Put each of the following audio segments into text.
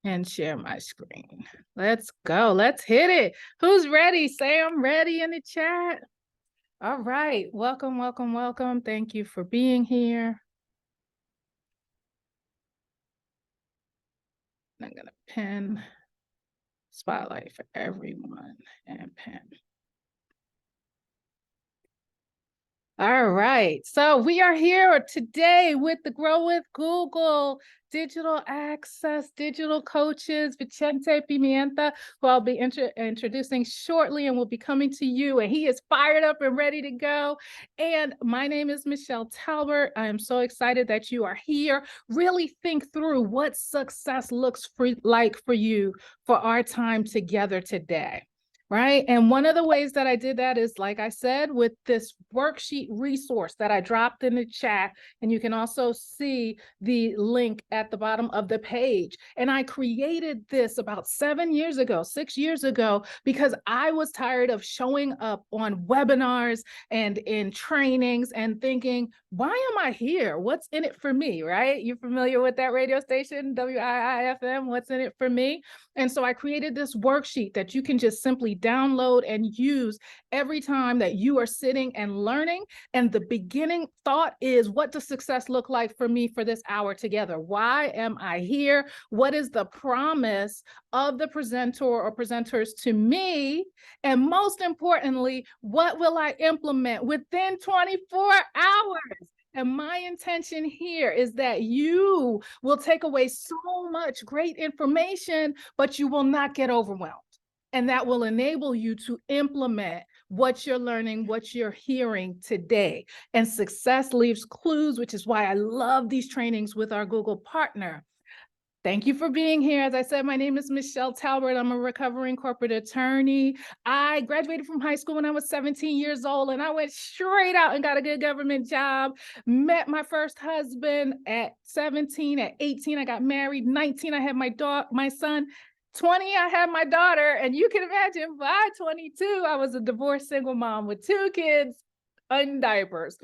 and share my screen. Let's go. Let's hit it. Who's ready? Say I'm ready in the chat. All right. Welcome, welcome, welcome. Thank you for being here. I'm going to pin spotlight for everyone and pin. All right, so we are here today with the Grow with Google Digital Access Digital Coaches, Vicente Pimienta, who I'll be introducing shortly and will be coming to you. And he is fired up and ready to go. And my name is Michelle Talbert. I am so excited that you are here. Really think through what success looks like for you for our time together today. Right. And one of the ways that I did that is, like I said, with this worksheet resource that I dropped in the chat. And you can also see the link at the bottom of the page. And I created this about 6 years ago, because I was tired of showing up on webinars and in trainings and thinking, why am I here? What's in it for me? Right. You're familiar with that radio station, WIIFM, what's in it for me? And so I created this worksheet that you can just simply download and use every time that you are sitting and learning. And the beginning thought is, what does success look like for me for this hour together? Why am I here? What is the promise of the presenter or presenters to me? And most importantly, what will I implement within 24 hours? And my intention here is that you will take away so much great information, but you will not get overwhelmed. And that will enable you to implement what you're learning, what you're hearing today. And success leaves clues, which is why I love these trainings with our Google partner. Thank you for being here. As I said, my name is Michelle Talbert. I'm a recovering corporate attorney. I graduated from high school when I was 17 years old, and I went straight out and got a good government job. Met my first husband at 17. At 18, I got married. 19, I had my son. 20, I had my daughter. And you can imagine, by 22, I was a divorced single mom with 2 kids in diapers.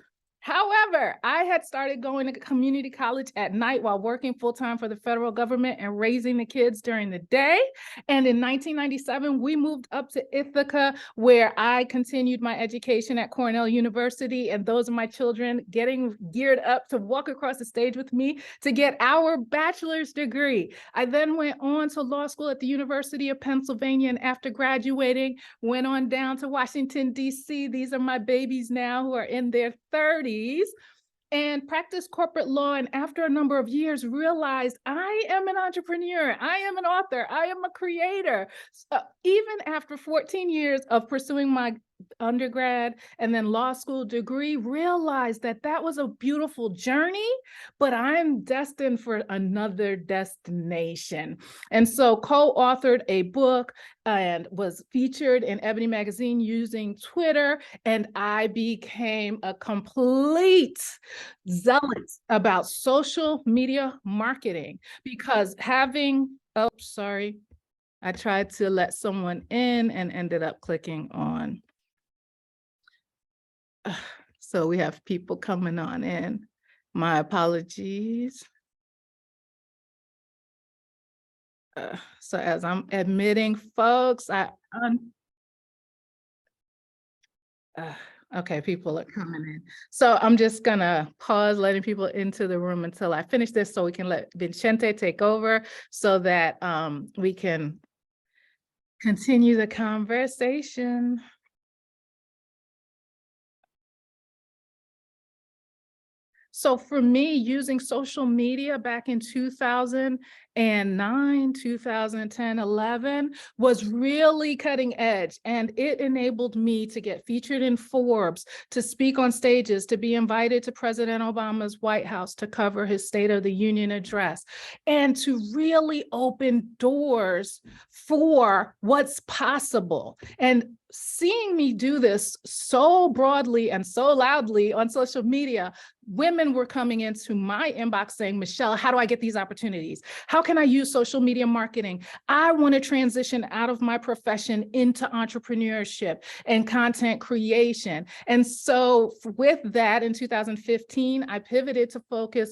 However, I had started going to community college at night while working full-time for the federal government and raising the kids during the day. And in 1997, we moved up to Ithaca, where I continued my education at Cornell University. And those are my children getting geared up to walk across the stage with me to get our bachelor's degree. I then went on to law school at the University of Pennsylvania. And after graduating, went on down to Washington, D.C. These are my babies now who are in their 30s. And practiced corporate law, and after a number of years realized I am an entrepreneur, I am an author, I am a creator. So even after 14 years of pursuing my undergrad and then law school degree, realized that that was a beautiful journey, but I'm destined for another destination. And so co-authored a book and was featured in Ebony Magazine using Twitter, and I became a complete zealot about social media marketing, because I tried to let someone in and ended up clicking on. So we have people coming on in. My apologies. So as I'm admitting folks, okay, people are coming in. So I'm just gonna pause letting people into the room until I finish this, so we can let Vicente take over so that we can continue the conversation. So for me, using social media back in 2009, 2010, 11 was really cutting edge. And it enabled me to get featured in Forbes, to speak on stages, to be invited to President Obama's White House to cover his State of the Union address, and to really open doors for what's possible. And seeing me do this so broadly and so loudly on social media, women were coming into my inbox saying, Michelle, how do I get these opportunities? How can I use social media marketing? I want to transition out of my profession into entrepreneurship and content creation. And so with that, in 2015, I pivoted to focus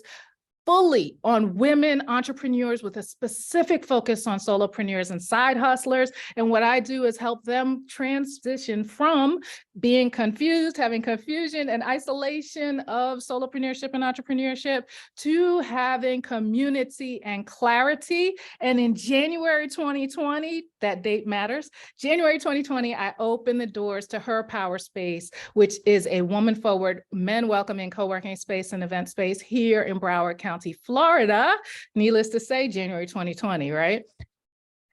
fully on women entrepreneurs with a specific focus on solopreneurs and side hustlers. And what I do is help them transition from being confused, having confusion and isolation of solopreneurship and entrepreneurship, to having community and clarity. And in January 2020, that date matters, January 2020, I opened the doors to Her Power Space, which is a woman-forward, men-welcoming co-working space and event space here in Broward County, Florida. Needless to say, January 2020, right?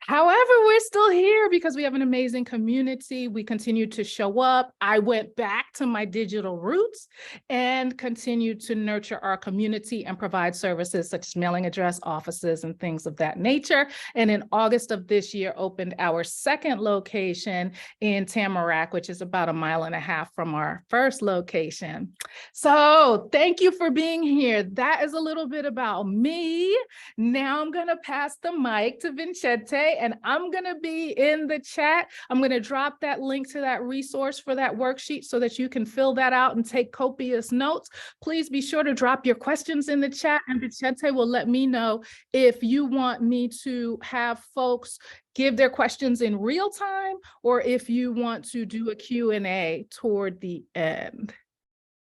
However, we're still here because we have an amazing community. We continue to show up. I went back to my digital roots and continued to nurture our community and provide services such as mailing address, offices, and things of that nature. And in August of this year, opened our second location in Tamarack, which is about 1.5 miles from our first location. So thank you for being here. That is a little bit about me. Now I'm going to pass the mic to Vincente, and I'm going to be in the chat. I'm going to drop that link to that resource for that worksheet so that you can fill that out and take copious notes. Please be sure to drop your questions in the chat, and Vicente will let me know if you want me to have folks give their questions in real time or if you want to do a Q&A toward the end.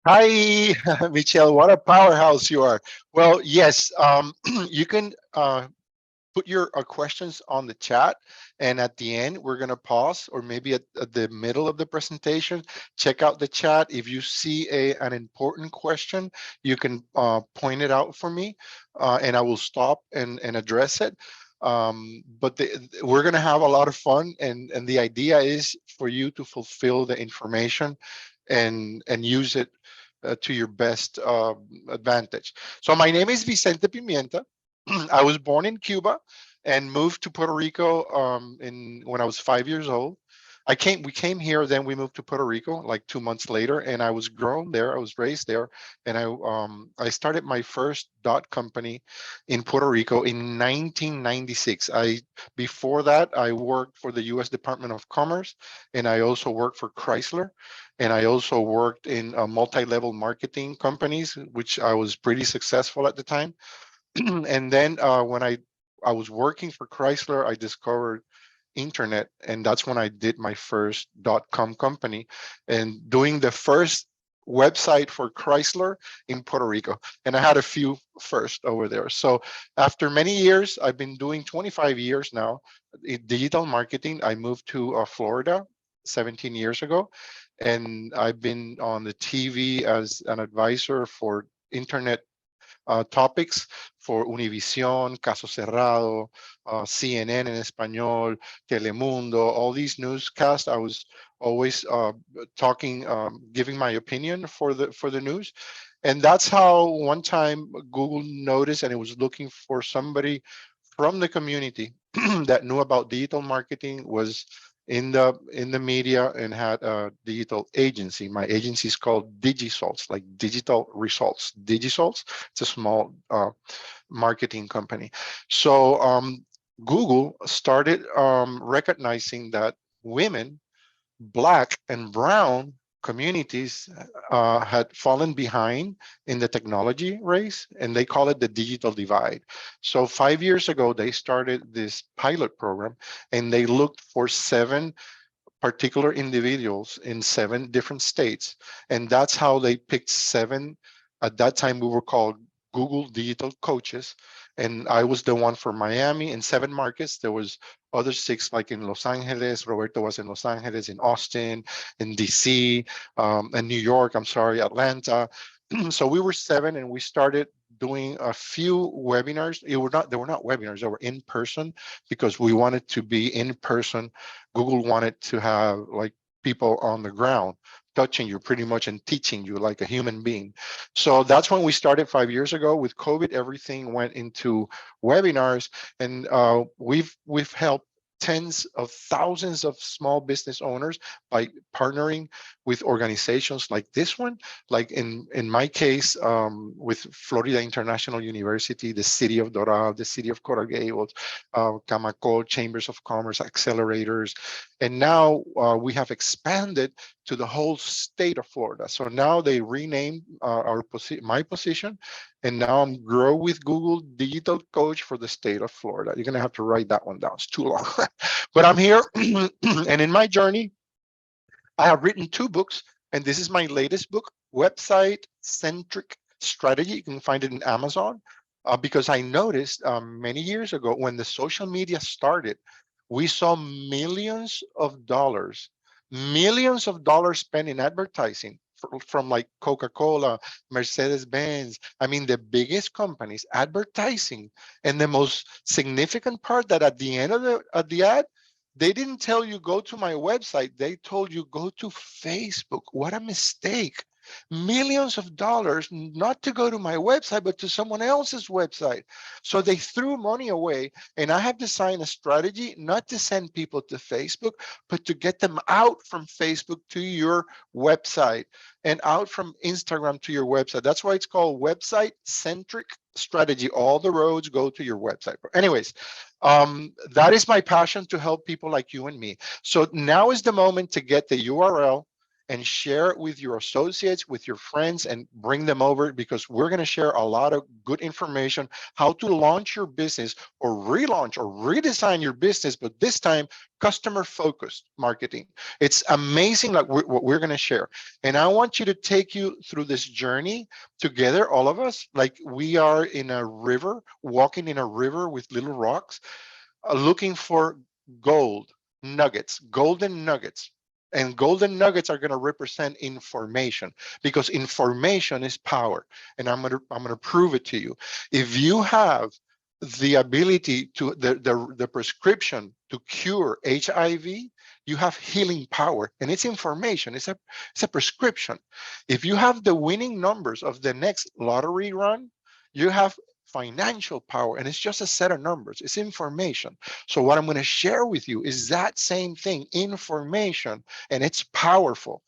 Hi, Michelle, what a powerhouse you are. Well, yes, you can put your questions on the chat, and at the end we're going to pause, or maybe at the middle of the presentation, check out the chat. If you see an important question, you can point it out for me, and I will stop and address it. But we're going to have a lot of fun, and the idea is for you to fulfill the information and use it to your best advantage. So my name is Vicente Pimienta. I was born in Cuba and moved to Puerto Rico when I was 5 years old. We came here, then we moved to Puerto Rico like 2 months later, and I was grown there. I was raised there, and I started my first dot company in Puerto Rico in 1996. Before that, I worked for the U.S. Department of Commerce, and I also worked for Chrysler, and I also worked in multi-level marketing companies, which I was pretty successful at the time. And then when I was working for Chrysler, I discovered internet, and that's when I did my first .com company and doing the first website for Chrysler in Puerto Rico. And I had a few first over there. So after many years, I've been doing 25 years now in digital marketing. I moved to Florida 17 years ago, and I've been on the TV as an advisor for internet topics for Univision, Caso Cerrado, CNN en español, Telemundo, all these newscasts. I was always talking, giving my opinion for the news. And that's how one time Google noticed, and it was looking for somebody from the community that knew about digital marketing, was in the media, and had a digital agency. My agency is called DigiSalts, like digital results. DigiSalts, it's a small marketing company. So Google started recognizing that women, Black and brown communities had fallen behind in the technology race, and they call it the digital divide. So 5 years ago, they started this pilot program, and they looked for 7 particular individuals in 7 different states. And that's how they picked 7. At that time, we were called Google Digital Coaches. And I was the one for Miami. In 7 markets, there was other 6, like in Los Angeles. Roberto was in Los Angeles, in Austin, in DC, and New York, Atlanta. So we were 7, and we started doing a few webinars. They were not webinars, they were in person, because we wanted to be in person. Google wanted to have like people on the ground touching you pretty much and teaching you like a human being. So that's when we started 5 years ago. With COVID, everything went into webinars, and we've helped tens of thousands of small business owners by partnering with organizations like this one, like in my case, with Florida International University, the City of Doral, the City of Coral Gables, Camacol, Chambers of Commerce, accelerators. And now we have expanded to the whole state of Florida. So now they renamed my position, and now I'm Grow with Google Digital Coach for the state of Florida. You're gonna have to write that one down. It's too long, but I'm here, and in my journey, I have written 2 books, and this is my latest book, Website Centric Strategy. You can find it in Amazon, because I noticed many years ago when the social media started, we saw millions of dollars spent in advertising from like Coca-Cola, Mercedes-Benz. I mean, the biggest companies advertising. And the most significant part, that at the end of the ad, they didn't tell you go to my website. They told you go to Facebook. What a mistake. Millions of dollars not to go to my website, but to someone else's website. So they threw money away. And I have designed a strategy not to send people to Facebook, but to get them out from Facebook to your website, and out from Instagram to your website. That's why it's called Website Centric Strategy. All the roads go to your website. Anyways, that is my passion, to help people like you and me. So now is the moment to get the URL and share it with your associates, with your friends, and bring them over, because we're going to share a lot of good information, how to launch your business or relaunch or redesign your business, but this time customer focused marketing. It's amazing, like what we're going to share. And I want you to take you through this journey together, all of us, like we are in a river, walking in a river with little rocks, looking for gold nuggets, golden nuggets. And golden nuggets are going to represent information, because information is power. And I'm going to prove it to you. If you have the ability to the prescription to cure HIV, you have healing power, and it's information. It's a prescription. If you have the winning numbers of the next lottery run, you have financial power, and it's just a set of numbers. It's information. So what I'm going to share with you is that same thing, information, and it's powerful.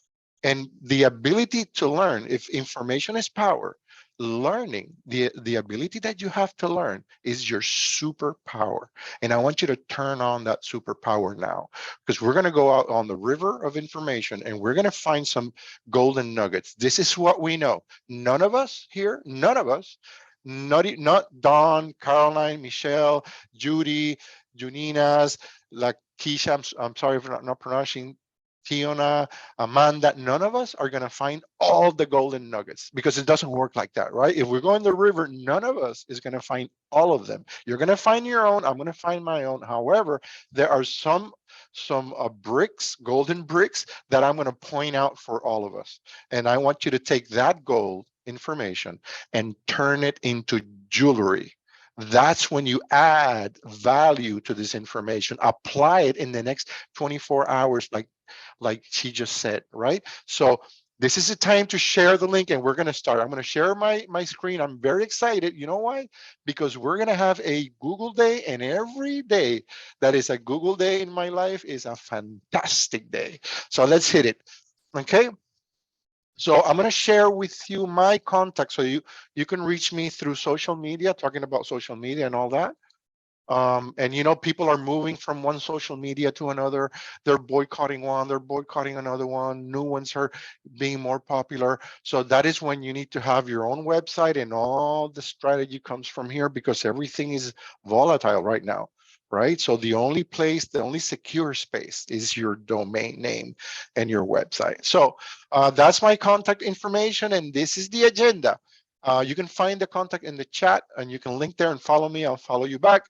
And the ability to learn, if information is power, learning, the ability that you have to learn is your superpower. And I want you to turn on that superpower now, because we're going to go out on the river of information, and we're going to find some golden nuggets. This is what we know. None of us here, none of us, not Don, Caroline, Michelle, Judy, Juninas, Lakeisha, I'm sorry for not pronouncing, Tiona, Amanda, none of us are going to find all the golden nuggets, because it doesn't work like that, right? If we're going the river, none of us is going to find all of them. You're going to find your own. I'm going to find my own. However, there are some bricks, golden bricks, that I'm going to point out for all of us. And I want you to take that gold information and turn it into jewelry. That's when you add value to this information, apply it in the next 24 hours, like she just said, right? So this is the time to share the link, and we're going to start. I'm going to share my screen. I'm very excited. You know why? Because we're going to have a Google Day, and every day that is a Google Day in my life is a fantastic day. So let's hit it. Okay. So I'm going to share with you my contact, so you can reach me through social media, talking about social media and all that. And people are moving from one social media to another. They're boycotting one, they're boycotting another one. New ones are being more popular. So that is when you need to have your own website, and all the strategy comes from here, because everything is volatile right now. Right. So the only secure space is your domain name and your website. So that's my contact information, and this is the agenda. You can find the contact in the chat, and you can link there and follow me. I'll follow you back.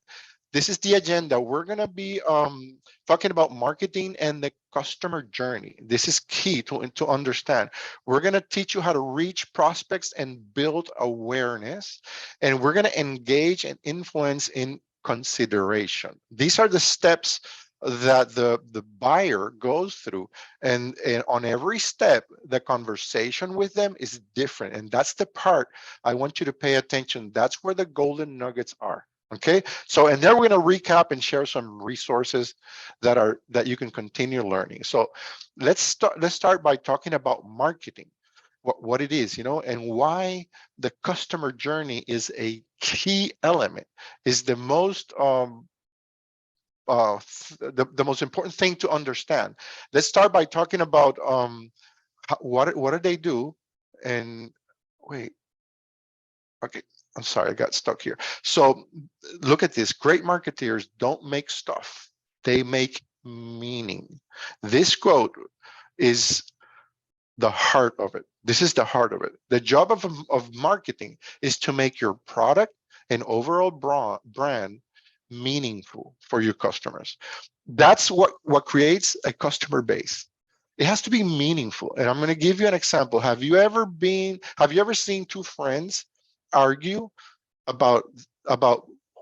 This is the agenda. We're going to be talking about marketing and the customer journey. This is key to understand. We're going to teach you how to reach prospects and build awareness. And we're going to engage and influence in consideration. These are the steps that the buyer goes through, and on every step the conversation with them is different, and that's the part I want you to pay attention. That's where the golden nuggets are. Okay, so and then we're going to recap and share some resources that you can continue learning. So let's start by talking about marketing, what it is, and why the customer journey is a key element, is the most the most important thing to understand. Let's start by talking about what do they do, and wait, okay, I'm sorry, I got stuck here. So look at this. Great marketeers don't make stuff, they make meaning. This quote is the heart of it. This is the heart of it. The job of marketing is to make your product and overall brand meaningful for your customers. That's what creates a customer base. It has to be meaningful. And I'm going to give you an example. Have you ever seen two friends argue about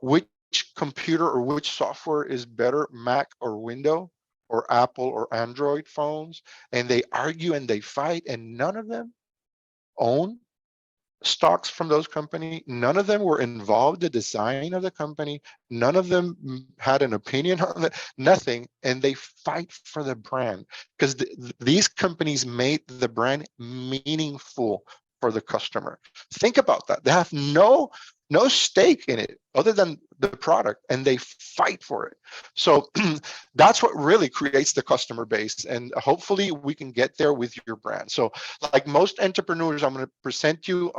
which computer or which software is better, Mac or Windows, or Apple or Android phones, and they argue and they fight, and none of them own stocks from those companies. None of them were involved in the design of the company. None of them had an opinion on it, nothing. And they fight for the brand because these companies made the brand meaningful for the customer. Think about that. They have no stake in it other than the product, and they fight for it. So that's what really creates the customer base, and hopefully we can get there with your brand. So like most entrepreneurs, I'm going to present you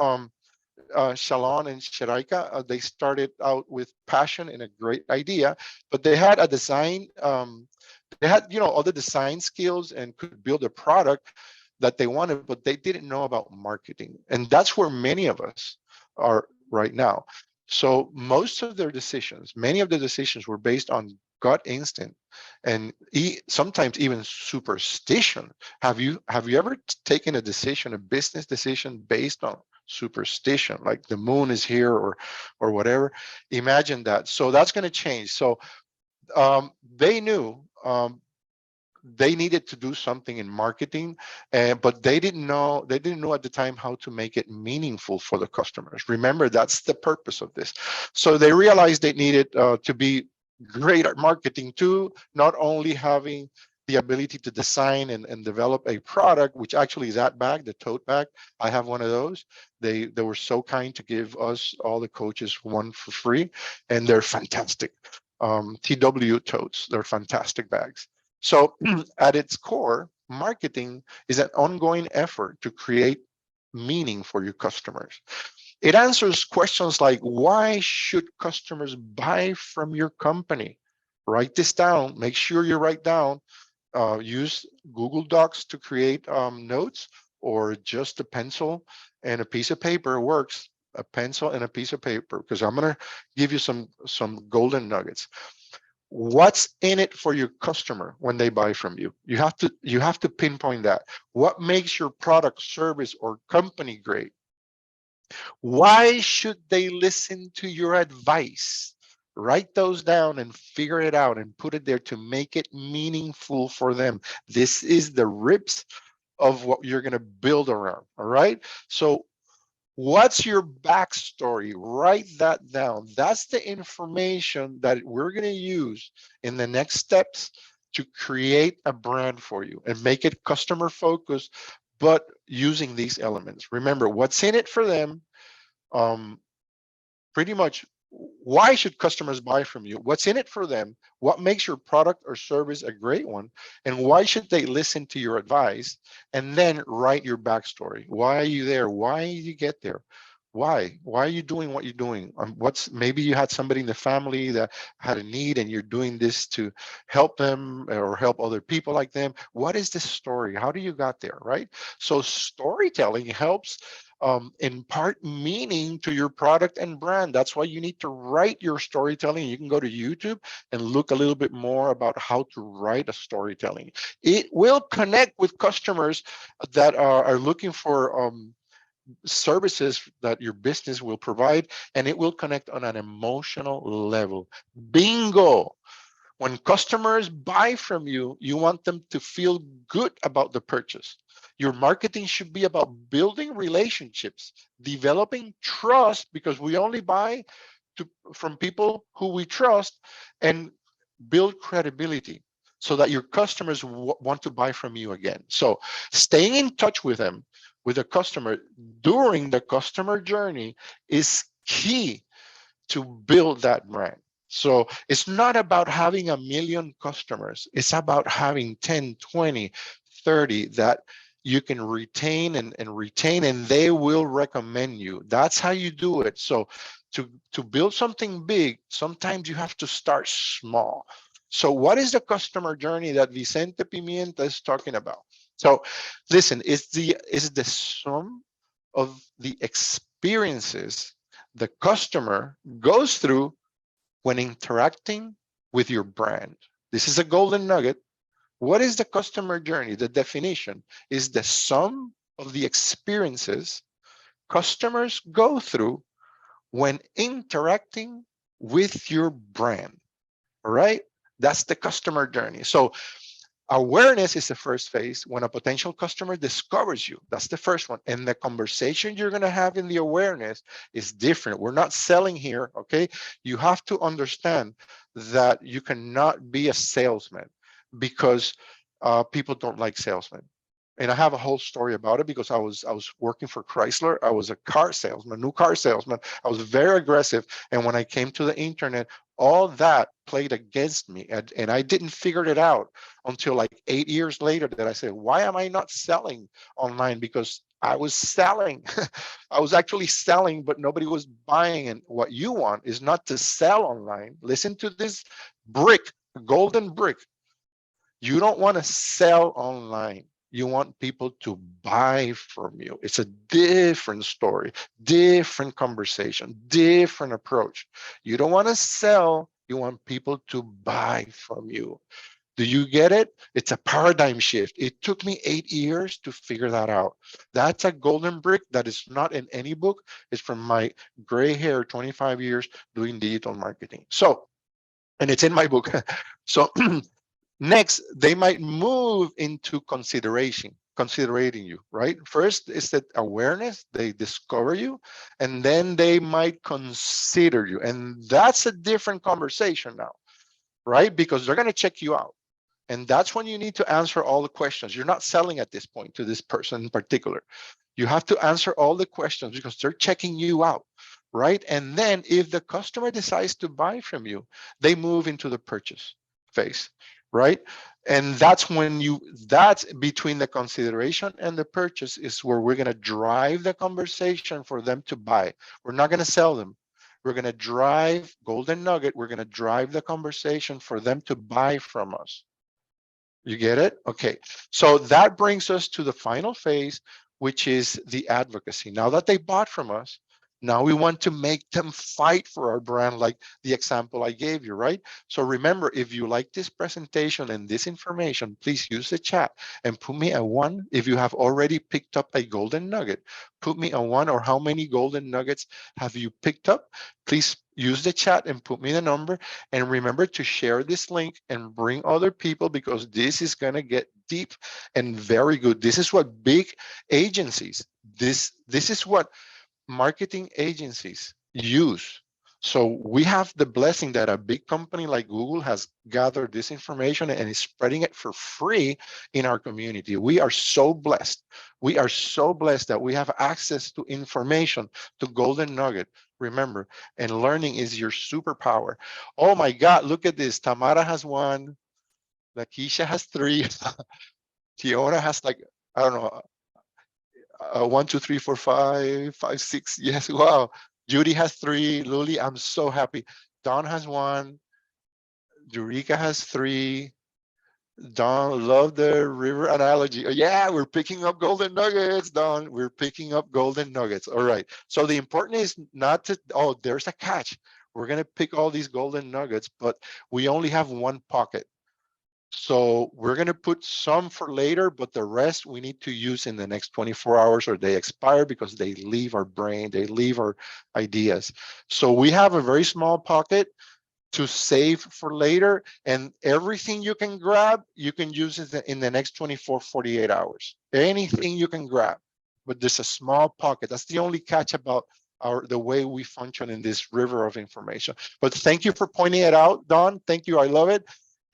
Shalon and Shiraika. They started out with passion and a great idea, but they had a design, they had, all the design skills and could build a product that they wanted, but they didn't know about marketing. And that's where many of us are right now. So most of their decisions, many of the decisions were based on gut instinct and sometimes even superstition. Have you ever taken a decision, a business decision based on superstition, like the moon is here or whatever? Imagine that. So that's going to change. So they knew they needed to do something in marketing, but they didn't know at the time how to make it meaningful for the customers. Remember, that's the purpose of this. So they realized they needed to be great at marketing too, not only having the ability to design and develop a product, which actually that bag, the tote bag, I have one of those. They were so kind to give us, all the coaches, one for free, and they're fantastic. TW totes, they're fantastic bags. So at its core, marketing is an ongoing effort to create meaning for your customers. It answers questions like, why should customers buy from your company? Write this down. Make sure you write down. Use Google Docs to create notes, or just a pencil and a piece of paper works. A pencil and a piece of paper, because I'm going to give you some golden nuggets. What's in it for your customer when they buy from you? You have to pinpoint that. What makes your product, service, or company great? Why should they listen to your advice? Write those down and figure it out and put it there to make it meaningful for them. This is the ribs of what you're going to build around. All right. So what's your backstory? Write that down. That's the information that we're going to use in the next steps to create a brand for you and make it customer focused, but using these elements. Remember, what's in it for them? Pretty much, why should customers buy from you? What's in it for them? What makes your product or service a great one? And why should they listen to your advice? And then write your backstory. Why are you there? Why did you get there? Why are you doing what you're doing? Maybe you had somebody in the family that had a need and you're doing this to help them or help other people like them. What is the story? How do you got there, right? So storytelling helps impart meaning to your product and brand. That's why you need to write your storytelling. You can go to YouTube and look a little bit more about how to write a storytelling. It will connect with customers that are looking for services that your business will provide, and it will connect on an emotional level. Bingo! When customers buy from you, you want them to feel good about the purchase. Your marketing should be about building relationships, developing trust, because we only buy from people who we trust, and build credibility so that your customers want to buy from you again. So staying in touch with them, with a customer during the customer journey, is key to build that brand. So it's not about having a million customers. It's about having 10, 20, 30 that you can retain and retain, and they will recommend you. That's how you do it. So to build something big, sometimes you have to start small. So what is the customer journey that Vicente Pimienta is talking about? So listen, it's the sum of the experiences the customer goes through when interacting with your brand. This is a golden nugget. What is the customer journey? The definition is the sum of the experiences customers go through when interacting with your brand. All right? That's the customer journey. So awareness is the first phase when a potential customer discovers you. That's the first one. And the conversation you're going to have in the awareness is different. We're not selling here, okay? You have to understand that you cannot be a salesman because people don't like salesmen. And I have a whole story about it because I was working for Chrysler. I was a car salesman, new car salesman. I was very aggressive. And when I came to the internet, all that played against me. And I didn't figure it out until like 8 years later that I said, why am I not selling online? Because I was selling. I was actually selling, but nobody was buying. And what you want is not to sell online. Listen to this brick, golden brick. You don't want to sell online. You want people to buy from you. It's a different story, different conversation, different approach. You don't want to sell. You want people to buy from you. Do you get it? It's a paradigm shift. It took me 8 years to figure that out. That's a golden brick that is not in any book. It's from my gray hair, 25 years doing digital marketing. So, and it's in my book. So next, they might move into considerating you, right? First is that awareness, they discover you, and then they might consider you. And that's a different conversation now, right? Because they're going to check you out. And that's when you need to answer all the questions. You're not selling at this point to this person in particular. You have to answer all the questions because they're checking you out, right? And then if the customer decides to buy from you, they move into the purchase phase, right? And that's between the consideration and the purchase is where we're going to drive the conversation for them to buy. We're not going to sell them. We're going to drive golden nugget. We're going to drive the conversation for them to buy from us. You get it? Okay. So that brings us to the final phase, which is the advocacy. Now that they bought from us, now we want to make them fight for our brand, like the example I gave you, right? So remember, if you like this presentation and this information, please use the chat and put me a 1 if you have already picked up a golden nugget. Put me a 1 or how many golden nuggets have you picked up? Please use the chat and put me the number. And remember to share this link and bring other people because this is going to get deep and very good. This is what big agencies, this is what marketing agencies use. So we have the blessing that a big company like Google has gathered this information and is spreading it for free in our community. We are so blessed. We are so blessed that we have access to information, to golden nugget. Remember, and learning is your superpower. Oh my God, look at this. Tamara has 1. Lakeisha has 3. Tiona has like, I don't know, 1, 2, 3, 4, 5, 5, 6. Yes, wow. Judy has 3. Luli, I'm so happy. Don has 1. Eureka has 3. Don, love the river analogy. Oh, yeah, we're picking up golden nuggets, Don. We're picking up golden nuggets. All right. So the important is not to, oh, there's a catch. We're going to pick all these golden nuggets, but we only have 1 pocket. So we're going to put some for later, but the rest we need to use in the next 24 hours or they expire because they leave our brain, they leave our ideas. So we have a very small pocket to save for later, and everything you can grab, you can use it in the next 24, 48 hours. Anything you can grab, but there's a small pocket. That's the only catch about the way we function in this river of information. But thank you for pointing it out, Don. Thank you. I love it.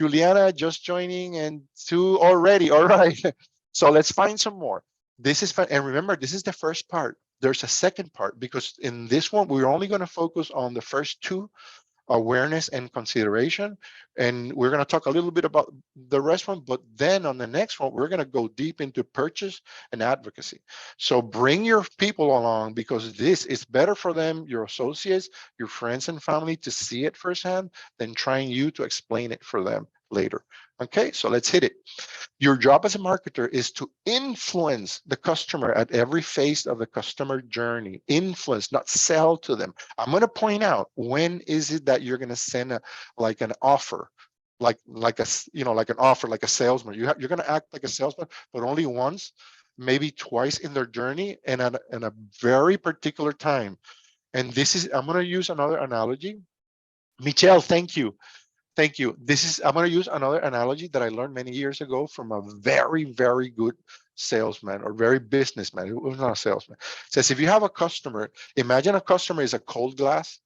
Juliana just joining and 2 already. All right. So let's find some more. This is fun. And remember, this is the first part. There's a second part because in this one, we're only going to focus on the first 2 awareness and consideration. And we're going to talk a little bit about the rest one, but then on the next one, we're going to go deep into purchase and advocacy. So bring your people along, because this is better for them, your associates, your friends and family, to see it firsthand than trying you to explain it for them later. Okay, so let's hit it. Your job as a marketer is to influence the customer at every phase of the customer journey. Influence, not sell to them. I'm going to point out, when is it that you're going to send like an offer, like an offer, like a salesman. You're going to act like a salesman, but only once, maybe twice in their journey, and at a very particular time. And this is, I'm going to use another analogy. Michelle, thank you. Thank you. I'm going to use another analogy that I learned many years ago from a very, very good salesman, or very businessman. It was not a salesman. It says, if you have a customer, imagine a customer is a cold glass,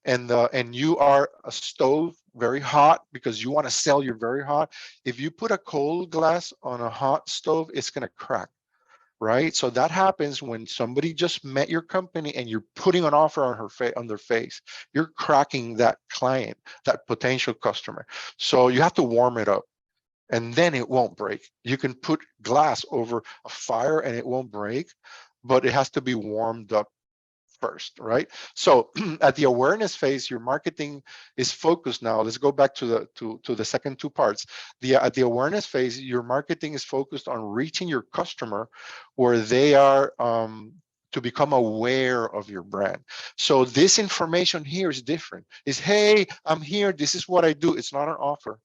and you are a stove, very hot, because you want to sell you're very hot. If you put a cold glass on a hot stove, it's going to crack. Right? So that happens when somebody just met your company and you're putting an offer on their face. You're cracking that client, that potential customer. So you have to warm it up, and then it won't break. You can put glass over a fire and it won't break, but it has to be warmed up first, right? So at the awareness phase, your marketing is focused. Now let's go back to the second two parts. At the awareness phase, your marketing is focused on reaching your customer where they are, to become aware of your brand. So this information here is different. Is, hey, I'm here, this is what I do. It's not an offer.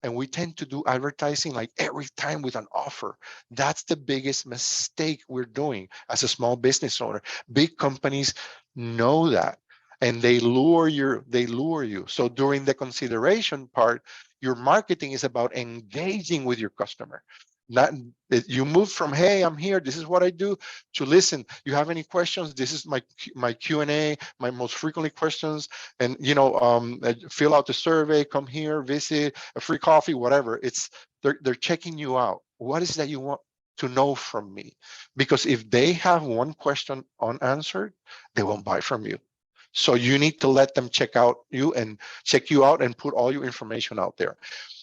And we tend to do advertising like every time with an offer. That's the biggest mistake we're doing as a small business owner. Big companies know that, and they lure you. So during the consideration part, your marketing is about engaging with your customer. Not, you move from, hey, I'm here, this is what I do, to, listen, you have any questions? This is my Q&A, my most frequently questions, and fill out the survey, come here, visit, a free coffee, whatever. It's, they're checking you out. What is that you want to know from me? Because if they have one question unanswered, they won't buy from you. So you need to let them check you out and put all your information out there.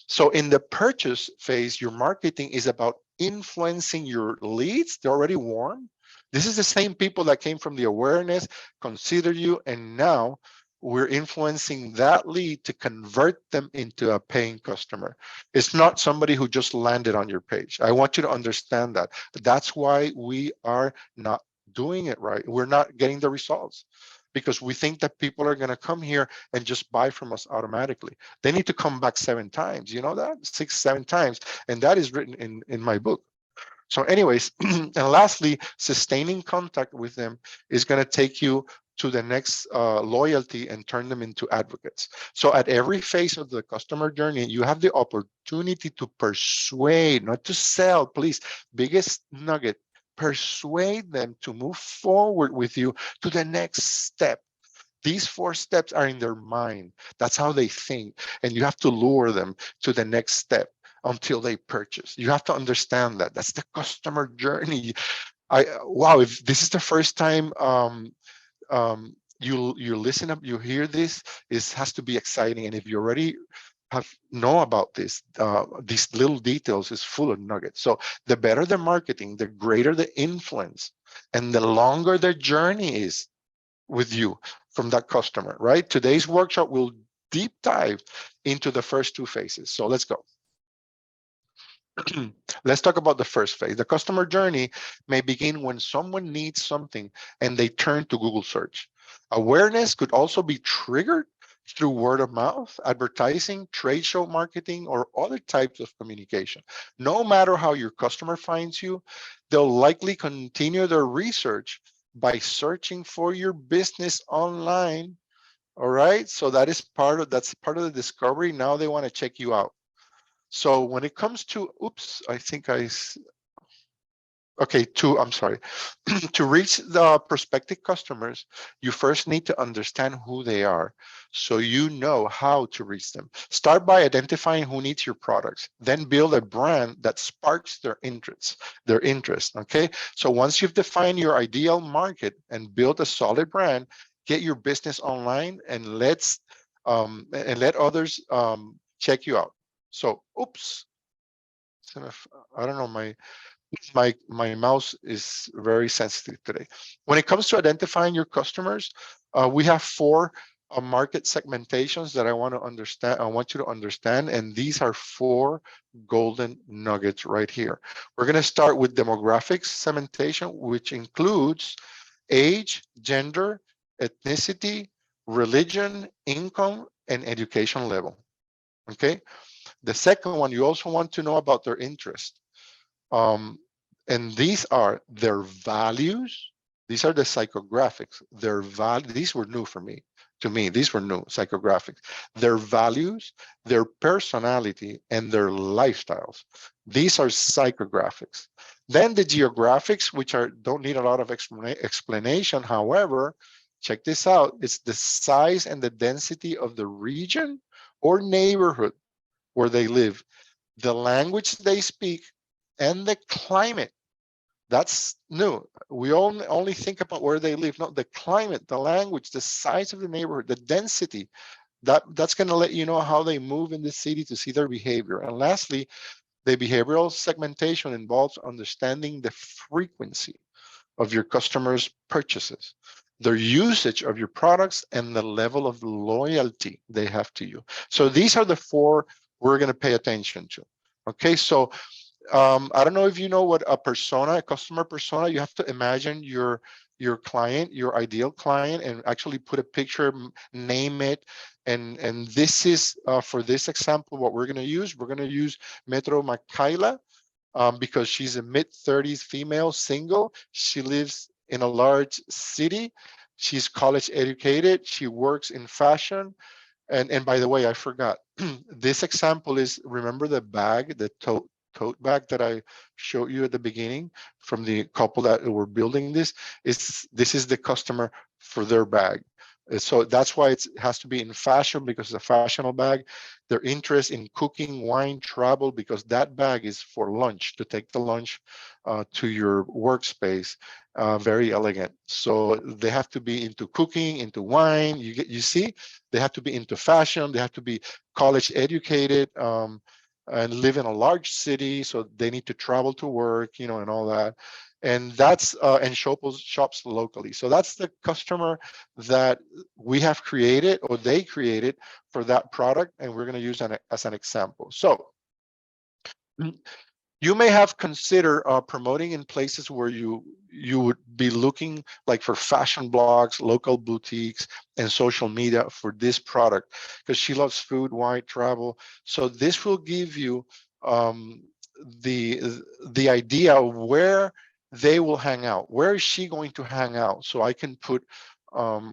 So in the purchase phase, your marketing is about influencing your leads. They're already warm. This is the same people that came from the awareness, consider you, and now we're influencing that lead to convert them into a paying customer. It's not somebody who just landed on your page. I want you to understand that. That's why we are not doing it right. We're not getting the results, because we think that people are going to come here and just buy from us automatically. They need to come back 7 times, you know that? 6, 7 times. And that is written in my book. So anyways, and lastly, sustaining contact with them is going to take you to the next loyalty and turn them into advocates. So at every phase of the customer journey, you have the opportunity to persuade, not to sell, please. Biggest nugget, persuade them to move forward with you to the next step. These 4 steps are in their mind. That's how they think. And you have to lure them to the next step until they purchase. You have to understand that. That's the customer journey. Wow, if this is the first time you listen up, you hear this, it has to be exciting. And if you already know about this, these little details is full of nuggets. So the better the marketing, the greater the influence, and the longer the journey is with you from that customer, right? Today's workshop will deep dive into the first 2 phases. So let's go. Let's talk about the first phase. The customer journey may begin when someone needs something and they turn to Google search. Awareness could also be triggered through word of mouth, advertising, trade show marketing, or other types of communication. No matter how your customer finds you, they'll likely continue their research by searching for your business online. All right, so that's part of the discovery. Now they want to check you out. So when it comes to, oops, I think I'm sorry. To reach the prospective customers, you first need to understand who they are, so you know how to reach them. Start by identifying who needs your products, then build a brand that sparks their interest, okay? So once you've defined your ideal market and built a solid brand, get your business online, and let's and let others check you out. So, oops, I don't know, my mouse is very sensitive today. When it comes to identifying your customers, we have four market segmentations that I want to understand. I want you to understand, and these are four golden nuggets right here. We're going to start with demographics segmentation, which includes age, gender, ethnicity, religion, income, and education level. Okay. The second one, you also want to know about their interest. Um, and these are their values. These are the psychographics. These were new for me. To me, these were new psychographics. Their values, their personality, and their lifestyles. These are psychographics. Then the geographics, which don't need a lot of explanation. However, check this out. It's the size and the density of the region or neighborhood where they live, the language they speak, and the climate. That's new. We only think about where they live. No, the climate, the language, the size of the neighborhood, the density. That's going to let you know how they move in the city to see their behavior. And lastly, the behavioral segmentation involves understanding the frequency of your customers' purchases, their usage of your products, and the level of loyalty they have to you. So these are the four we're going to pay attention to. Okay, so I don't know if you know what a persona, a customer persona. You have to imagine your client, your ideal client, and actually put a picture, name it, and this is for this example what we're going to use. We're going to use Metro Makaila because she's a mid-30s female, single. She lives in a large city. She's college educated. She works in fashion. And by the way, I forgot. This example is, remember the bag, the tote bag that I showed you at the beginning from the couple that were building this? This is the customer for their bag. So that's why it has to be in fashion, because it's a fashionable bag. Their interest in cooking, wine, travel, because that bag is for lunch, to take the lunch to your workspace. Very elegant. So they have to be into cooking, into wine. You see, they have to be into fashion. They have to be college educated. And live in a large city, so they need to travel to work, and all that. And that's and shops locally. So that's the customer that we have created, or they created, for that product, and we're going to use as an example. So you may have considered promoting in places where you would be looking like for fashion blogs, local boutiques, and social media for this product, because she loves food, wine, travel. So this will give you the idea of where they will hang out. Where is she going to hang out? So I can put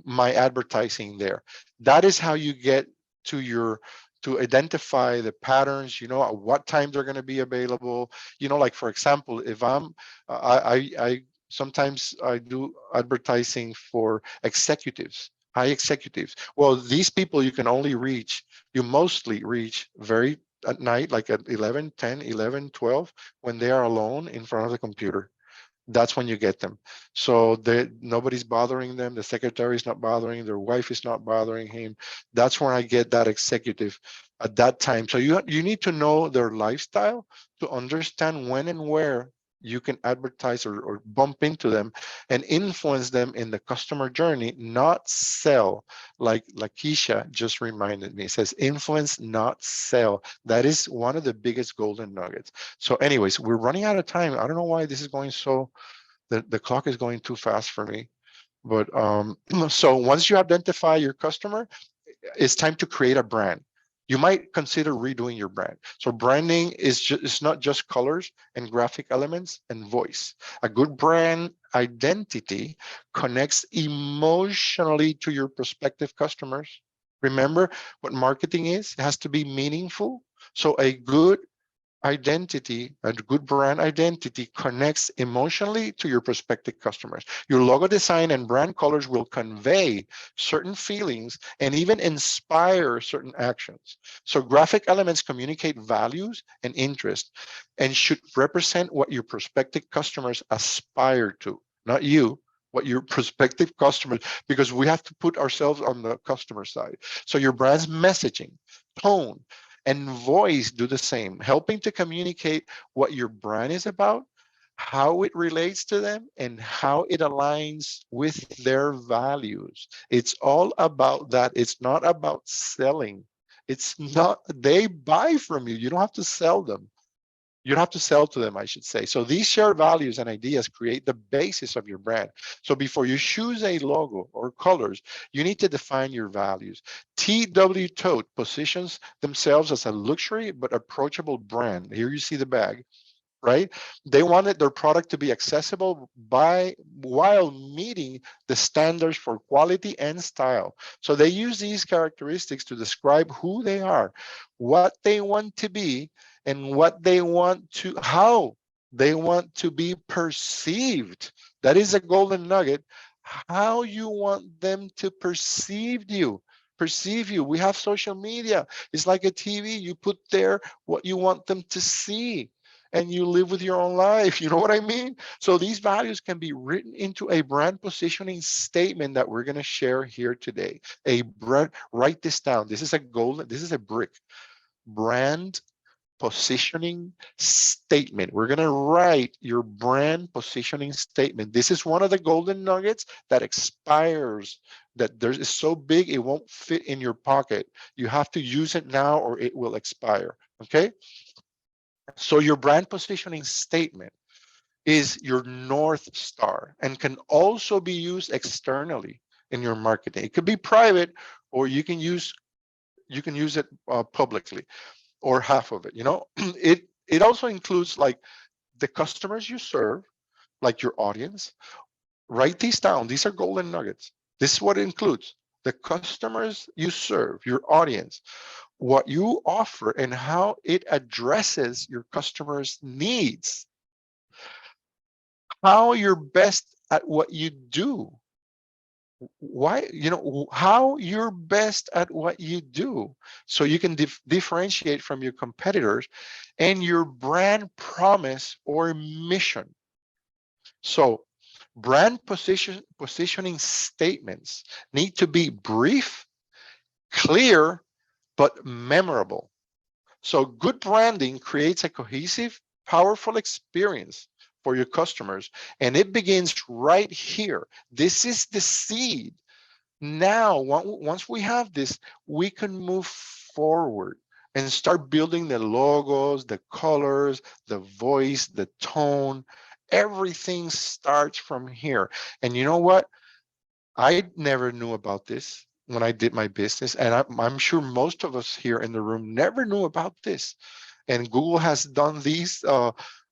my advertising there. That is how you get to identify the patterns, at what time they're going to be available. Like, for example, if I sometimes I do advertising for executives, high executives. Well, these people you mostly reach very at night, like at 11, 10, 11, 12, when they are alone in front of the computer. That's when you get them. So nobody's bothering them. The secretary is not bothering, their wife is not bothering him. That's when I get that executive at that time. So you need to know their lifestyle to understand when and where you can advertise or bump into them and influence them in the customer journey, not sell. Like Lakeisha just reminded me, it says influence, not sell. That is one of the biggest golden nuggets. So anyways, we're running out of time. I don't know why this is going so, the clock is going too fast for me. But so once you identify your customer, it's time to create a brand. You might consider redoing your brand. So branding it's not just colors and graphic elements and voice. A good brand identity connects emotionally to your prospective customers. Remember what marketing is? It has to be meaningful. So a good identity, a good brand identity, connects emotionally to your prospective customers. Your logo design and brand colors will convey certain feelings and even inspire certain actions. So graphic elements communicate values and interest and should represent what your prospective customers aspire to, not you, what your prospective customers, because we have to put ourselves on the customer side. So your brand's messaging, tone, and voice do the same, helping to communicate what your brand is about, how it relates to them, and how it aligns with their values. It's all about that. It's not about selling. It's not, they buy from you. You don't have to sell them. You don't have to sell to them, I should say. So these shared values and ideas create the basis of your brand. So before you choose a logo or colors, you need to define your values. TW Tote positions themselves as a luxury but approachable brand. Here you see the bag, right? They wanted their product to be accessible by while meeting the standards for quality and style. So they use these characteristics to describe who they are, what they want to be, and what they want to, how they want to be perceived. That is a golden nugget. How you want them to perceive you. Perceive you. We have social media. It's like a TV. You put there what you want them to see, and you live with your own life. You know what I mean? So these values can be written into a brand positioning statement that we're going to share here today. A brand, write this down. This is a golden, this is a brick. Brand positioning statement. We're going to write your brand positioning statement. This is one of the golden nuggets that expires, that there's is so big it won't fit in your pocket. You have to use it now or it will expire. Okay? So your brand positioning statement is your North Star and can also be used externally in your marketing. It could be private, or you can use it publicly, or half of it. You know, it also includes like the customers you serve, like your audience. Write these down. These are golden nuggets. This is what it includes: the customers you serve, your audience, what you offer, and how it addresses your customers' needs, how you're best at what you do, why, you know, how you're best at what you do, so you can differentiate from your competitors, and your brand promise or mission. So brand positioning statements need to be brief, clear, but memorable. So good branding creates a cohesive, powerful experience for your customers, and it begins right here. This is the seed. Now, once we have this, we can move forward and start building the logos, the colors, the voice, the tone. Everything starts from here. And you know what? I never knew about this when I did my business, and I'm sure most of us here in the room never knew about this. And Google has done these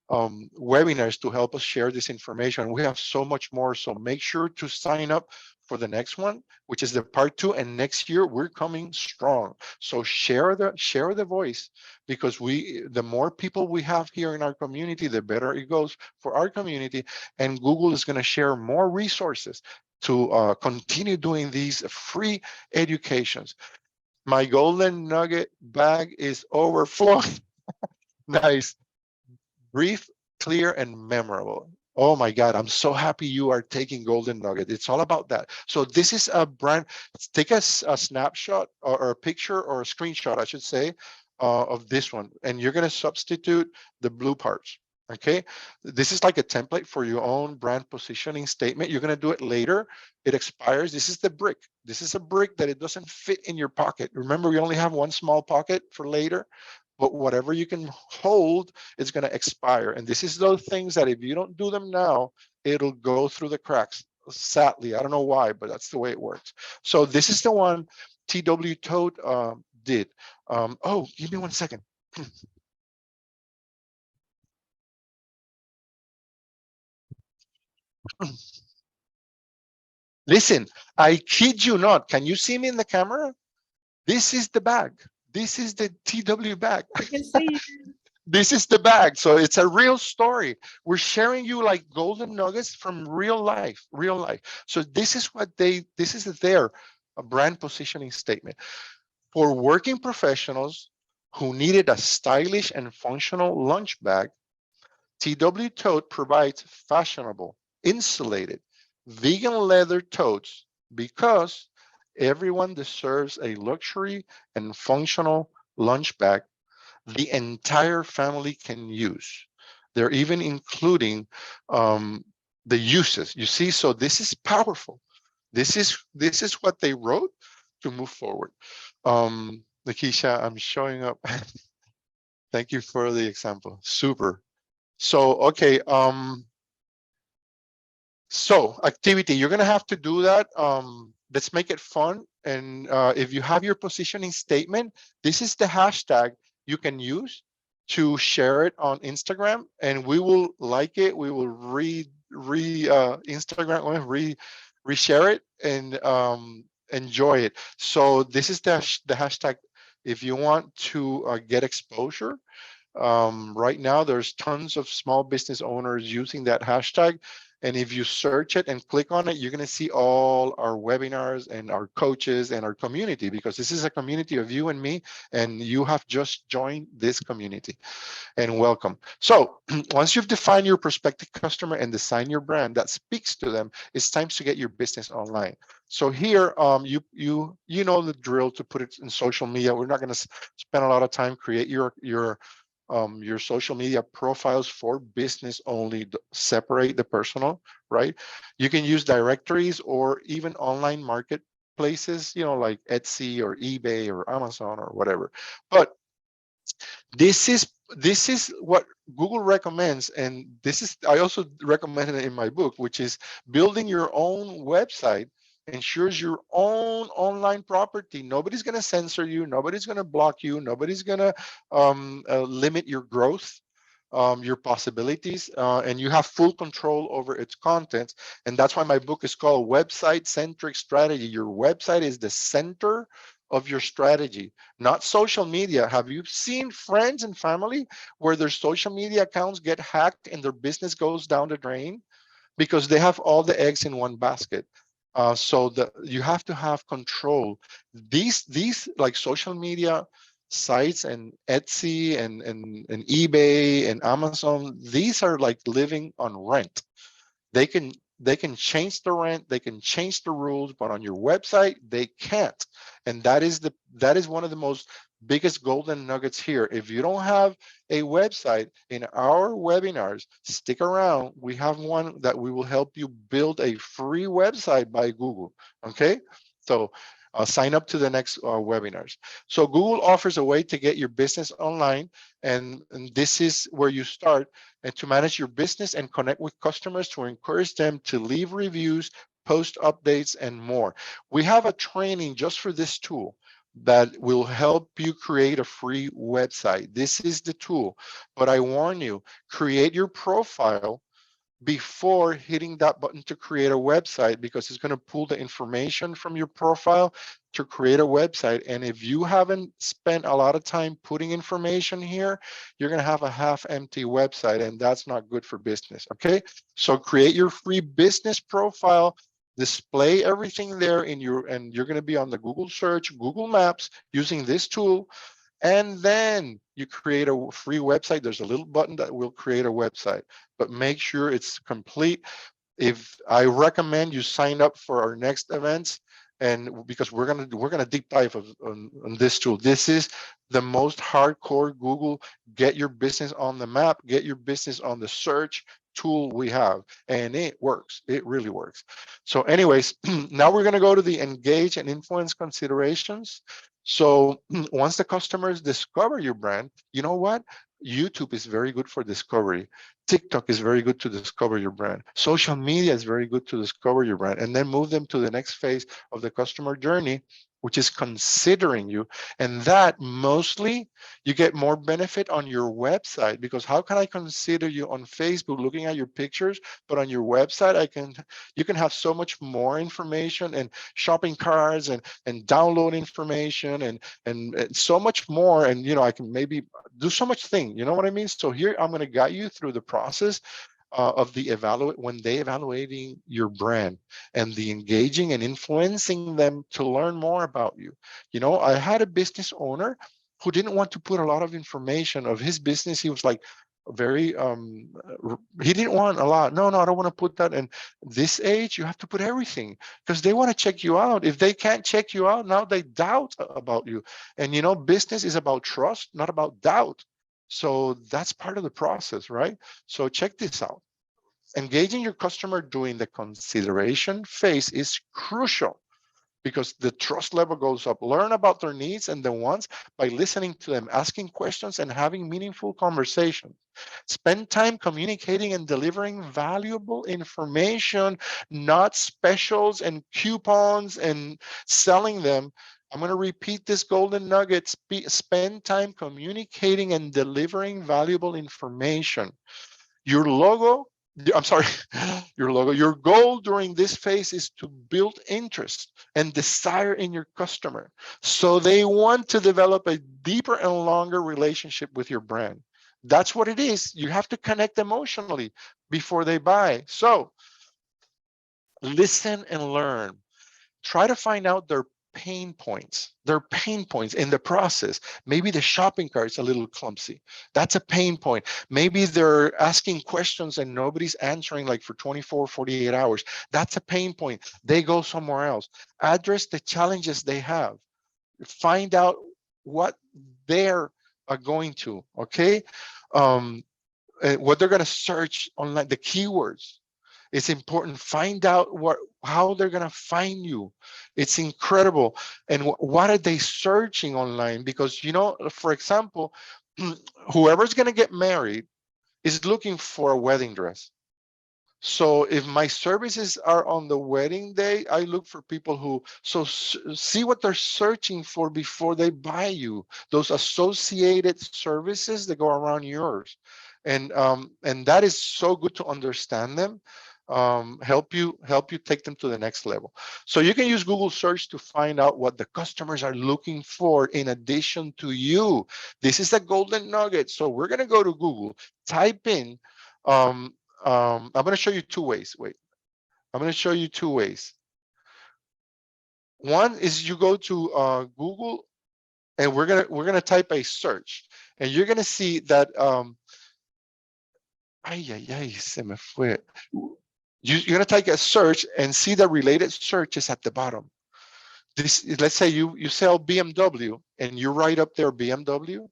webinars to help us share this information. We have so much more, so make sure to sign up for the next one, which is the part 2. And next year we're coming strong. So share the voice, because the more people we have here in our community, the better it goes for our community. And Google is going to share more resources to continue doing these free educations. My golden nugget bag is overflowing. Nice. Brief, clear, and memorable. Oh my God, I'm so happy you are taking golden nugget. It's all about that. So this is a brand. Take a snapshot or a picture or a screenshot, I should say, of this one, and you're going to substitute the blue parts. Okay, this is like a template for your own brand positioning statement. You're going to do it later. It expires. This is the brick. This is a brick that it doesn't fit in your pocket. Remember, we only have one small pocket for later, but whatever you can hold is going to expire. And this is those things that if you don't do them now, it'll go through the cracks. Sadly, I don't know why, but that's the way it works. So this is the one TW Tote did. Oh, give me 1 second. Listen, I kid you not. Can you see me in the camera? This is the bag. This is the TW bag. I can see. This is the bag. So it's a real story. We're sharing you like golden nuggets from real life, real life. So this is this is their brand positioning statement. For working professionals who needed a stylish and functional lunch bag, TW Tote provides fashionable, insulated, vegan leather totes because everyone deserves a luxury and functional lunch bag the entire family can use. They're even including the uses. You see, so this is powerful. This is what they wrote to move forward. Lakeisha, I'm showing up. Thank you for the example. Super. So okay. So activity, you're gonna have to do that. Let's make it fun. And if you have your positioning statement, this is the hashtag you can use to share it on Instagram, and we will like it. We will Instagram reshare it and enjoy it. So this is the hashtag. If you want to get exposure, right now, there's tons of small business owners using that hashtag. And if you search it and click on it, you're going to see all our webinars and our coaches and our community, because this is a community of you and me, and you have just joined this community. And welcome. So once you've defined your prospective customer and designed your brand that speaks to them, it's time to get your business online. So here, you know the drill to put it in social media. We're not going to spend a lot of time. Create your social media profiles for business only. Separate the personal, right? You can use directories or even online marketplaces, like Etsy or eBay or Amazon or whatever. But this is what Google recommends, and this is I also recommend it in my book, which is building your own website ensures your own online property. Nobody's going to censor you, nobody's going to block you, nobody's going to limit your growth, your possibilities, and you have full control over its contents. And that's why my book is called Website Centric Strategy. Your website is the center of your strategy, not social media. Have you seen friends and family where their social media accounts get hacked and their business goes down the drain because they have all the eggs in one basket? So you have to have control. These like social media sites and Etsy and eBay and Amazon, these are like living on rent. They can change the rent, they can change the rules, but on your website they can't. And that is one of the most biggest golden nuggets here. If you don't have a website, in our webinars, stick around. We have one that we will help you build a free website by Google. Okay, so sign up to the next webinars. So Google offers a way to get your business online, and this is where you start, and to manage your business and connect with customers, to encourage them to leave reviews, post updates, and more. We have a training just for this tool that will help you create a free website. This is the tool, but I warn you, create your profile before hitting that button to create a website, because it's going to pull the information from your profile to create a website. And if you haven't spent a lot of time putting information here, you're going to have a half empty website, and that's not good for business. Okay, so create your free business profile, display everything there and you're going to be on the Google search, Google Maps, using this tool. And then you create a free website. There's a little button that will create a website, but make sure it's complete. If I recommend you sign up for our next events, and because we're gonna deep dive on this tool. This is the most hardcore Google get your business on the map, get your business on the search tool we have, and it works. It really works. So anyways, now we're gonna go to the engage and influence considerations. So once the customers discover your brand, you know what? YouTube is very good for discovery. TikTok is very good to discover your brand. Social media is very good to discover your brand, and then move them to the next phase of the customer journey, which is considering you. And that mostly you get more benefit on your website, because how can I consider you on Facebook looking at your pictures, but on your website you can have so much more information and shopping carts and download information and so much more. And I can maybe do so much thing. You know what I mean? So here I'm going to guide you through the process of the when they evaluating your brand, and the engaging and influencing them to learn more about you. I had a business owner who didn't want to put a lot of information of his business. He was like, very he didn't want a lot. No, I don't want to put that. In this age, you have to put everything, because they want to check you out. If they can't check you out, now they doubt about you. And business is about trust, not about doubt. So that's part of the process, right? So check this out. Engaging your customer during the consideration phase is crucial, because the trust level goes up. Learn about their needs and the wants by listening to them, asking questions, and having meaningful conversations. Spend time communicating and delivering valuable information, not specials and coupons and selling them. I'm going to repeat this golden nugget. Spend time communicating and delivering valuable information. Your logo, I'm sorry, your goal during this phase is to build interest and desire in your customer, so they want to develop a deeper and longer relationship with your brand. That's what it is. You have to connect emotionally before they buy. So listen and learn. Try to find out their pain points in the process. Maybe the shopping cart is a little clumsy. That's a pain point. Maybe they're asking questions and nobody's answering, like for 24, 48 hours. That's a pain point. They go somewhere else. Address the challenges they have. Find out what they're going to, okay? What they're going to search online, the keywords. It's important. Find out how they're going to find you. It's incredible. And what are they searching online? Because, for example, whoever's going to get married is looking for a wedding dress. So if my services are on the wedding day, I look for people who, see what they're searching for before they buy you, those associated services that go around yours. And that is so good to understand them, help you take them to the next level. So you can use Google search to find out what the customers are looking for in addition to you. This is the golden nugget. So we're going to go to Google, type in, I'm going to show you two ways. Wait, I'm going to show you two ways. One is you go to Google, and we're gonna type a search, and you're gonna see that se me fue. You're gonna type a search and see the related searches at the bottom. Let's say you sell BMW and you write up there BMW,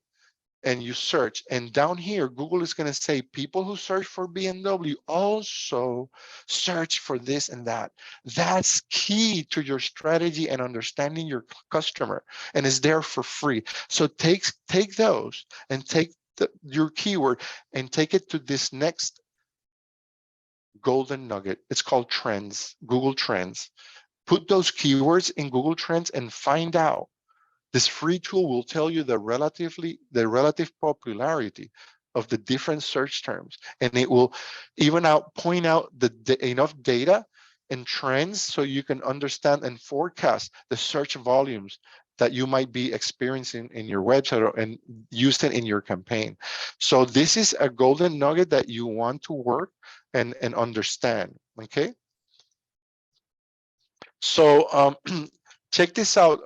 and you search, and down here Google is going to say people who search for BMW also search for this and that. That's key to your strategy and understanding your customer, and is there for free. So take those and take your keyword and take it to this next golden nugget. It's called Trends, Google Trends. Put those keywords in Google Trends and find out. This free tool will tell you the relative popularity of the different search terms, and it will even point out enough data and trends so you can understand and forecast the search volumes that you might be experiencing in your website and use it in your campaign. So this is a golden nugget that you want to work and understand, okay? So check this out.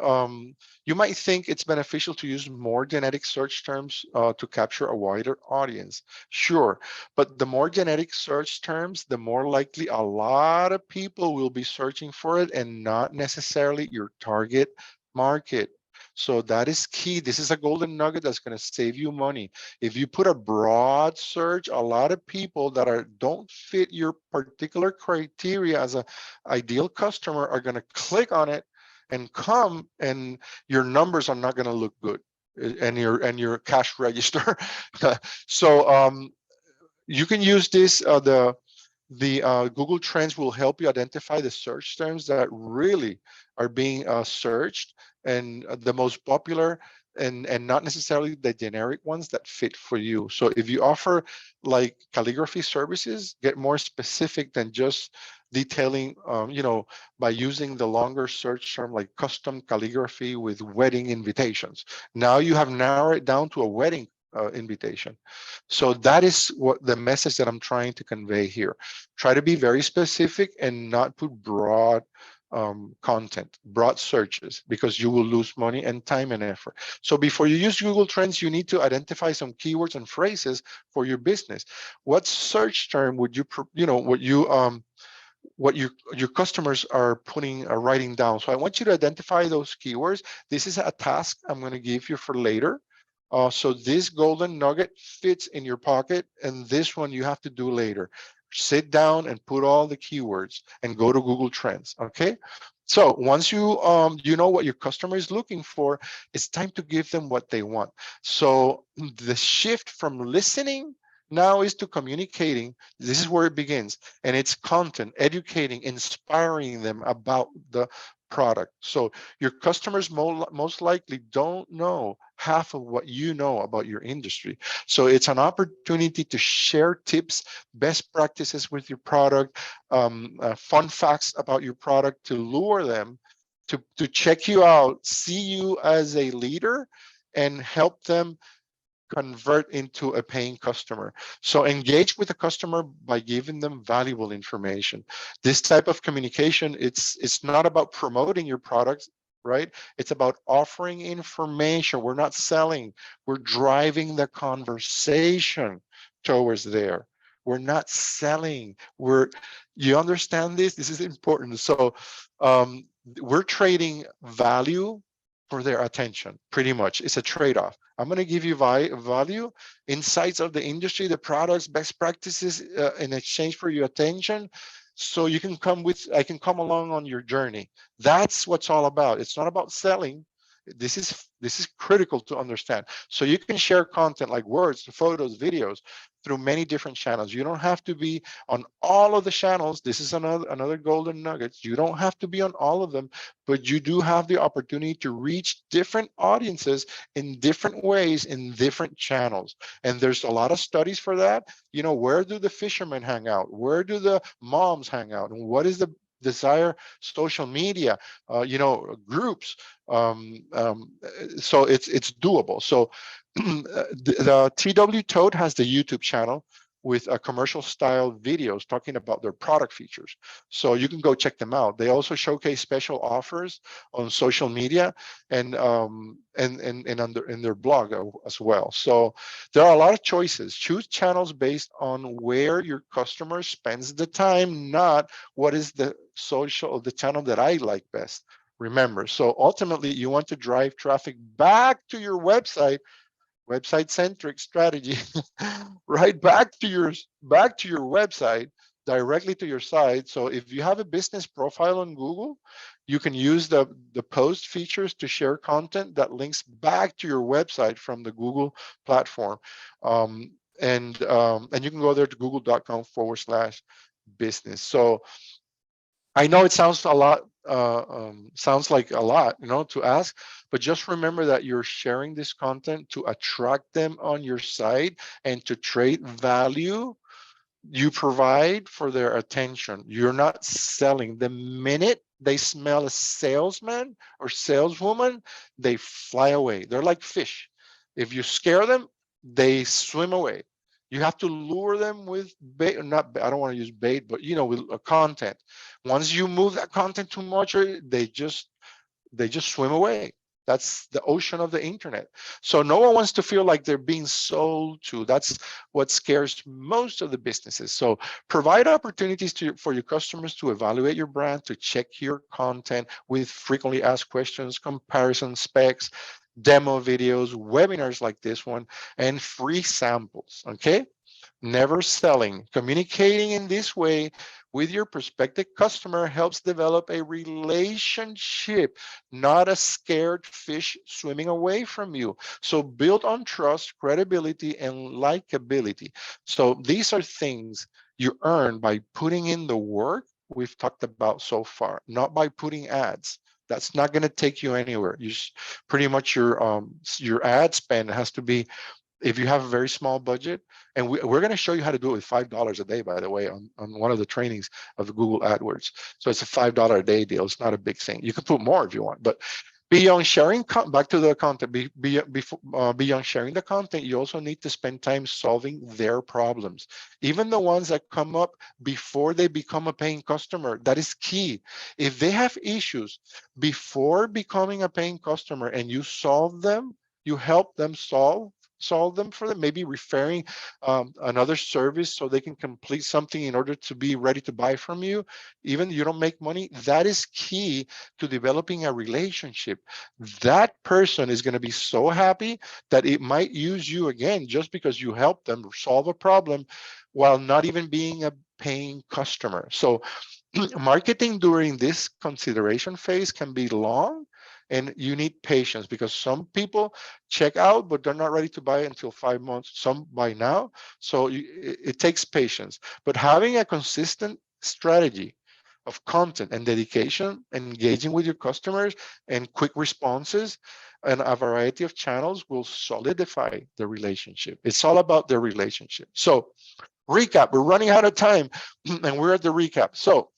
You might think it's beneficial to use more genetic search terms to capture a wider audience. Sure, but the more genetic search terms, the more likely a lot of people will be searching for it, and not necessarily your target market. So that is key. This is a golden nugget that's going to save you money. If you put a broad search, a lot of people that don't fit your particular criteria as an ideal customer are going to click on it and come, and your numbers are not going to look good, and your cash register. So you can use this. The Google Trends will help you identify the search terms that really are being searched, and the most popular, and not necessarily the generic ones that fit for you. So if you offer like calligraphy services, get more specific than just detailing, by using the longer search term like custom calligraphy with wedding invitations. Now you have narrowed it down to a wedding invitation. So that is what the message that I'm trying to convey here. Try to be very specific and not put broad content, broad searches, because you will lose money and time and effort. So before you use Google Trends, you need to identify some keywords and phrases for your business. What search term would you, what your customers are writing down? So I want you to identify those keywords. This is a task I'm going to give you for later. So this golden nugget fits in your pocket, and this one you have to do later. Sit down and put all the keywords and go to Google Trends. Okay. So once you know what your customer is looking for, it's time to give them what they want. So the shift from listening now is to communicating. This is where it begins, and it's content, educating, inspiring them about the product. So your customers most likely don't know half of what you know about your industry. So it's an opportunity to share tips, best practices with your product, fun facts about your product, to lure them to check you out, see you as a leader, and help them convert into a paying customer. So engage with the customer by giving them valuable information. This type of communication, it's not about promoting your products, right? It's about offering information. We're not selling, we're driving the conversation towards there. We're not selling. You understand this? This is important. So we're trading value for their attention, pretty much. It's a trade-off. I'm going to give you value, insights of the industry, the products, best practices in exchange for your attention. So I can come along on your journey. That's what's all about. It's not about selling. This is critical to understand. So you can share content like words, photos, videos through many different channels. You don't have to be on all of the channels. This is another golden nugget. You don't have to be on all of them, but you do have the opportunity to reach different audiences in different ways in different channels. And there's a lot of studies for that. Where do the fishermen hang out? Where do the moms hang out? And what is the desire social media, groups. So it's doable. So the TW Toad has the YouTube channel with a commercial style videos talking about their product features. So you can go check them out. They also showcase special offers on social media and in their blog as well. So there are a lot of choices. Choose channels based on where your customer spends the time, not what is the channel that I like best. Remember, so ultimately you want to drive traffic back to your website centric strategy, right? Back to your website, directly to your site. So if you have a business profile on Google, you can use the post features to share content that links back to your website from the Google platform. And you can go there to google.com/business. So I know it sounds a lot, sounds like a lot, to ask, but just remember that you're sharing this content to attract them on your site and to trade value you provide for their attention. You're not selling. The minute they smell a salesman or saleswoman, they fly away. They're like fish. If you scare them, they swim away. You have to lure them with bait, or not, I don't want to use bait, but with content. Once you move that content too much, they just swim away. That's the ocean of the internet. So no one wants to feel like they're being sold to. That's what scares most of the businesses. So provide opportunities for your customers to evaluate your brand, to check your content with frequently asked questions, comparison specs, demo videos, webinars like this one, and free samples, okay? Never selling. Communicating in this way with your prospective customer helps develop a relationship, not a scared fish swimming away from you. So build on trust, credibility, and likability. So these are things you earn by putting in the work we've talked about so far, not by putting ads. That's not going to take you anywhere. Pretty much your ad spend has to be, if you have a very small budget, and we're going to show you how to do it with $5 a day, by the way, on one of the trainings of the Google AdWords. So it's a $5 a day deal. It's not a big thing. You can put more if you want, but Beyond sharing, back to the content, beyond sharing the content, you also need to spend time solving their problems. Even the ones that come up before they become a paying customer, that is key. If they have issues before becoming a paying customer and you solve them, you help them solve them for them, maybe referring another service so they can complete something in order to be ready to buy from you, even you don't make money, that is key to developing a relationship. That person is going to be so happy that it might use you again just because you helped them solve a problem while not even being a paying customer. So marketing during this consideration phase can be long, and you need patience because some people check out, but they're not ready to buy until 5 months. Some buy now. So it takes patience. But having a consistent strategy of content and dedication, engaging with your customers, and quick responses, and a variety of channels will solidify the relationship. It's all about the relationship. So recap, we're running out of time and we're at the recap. So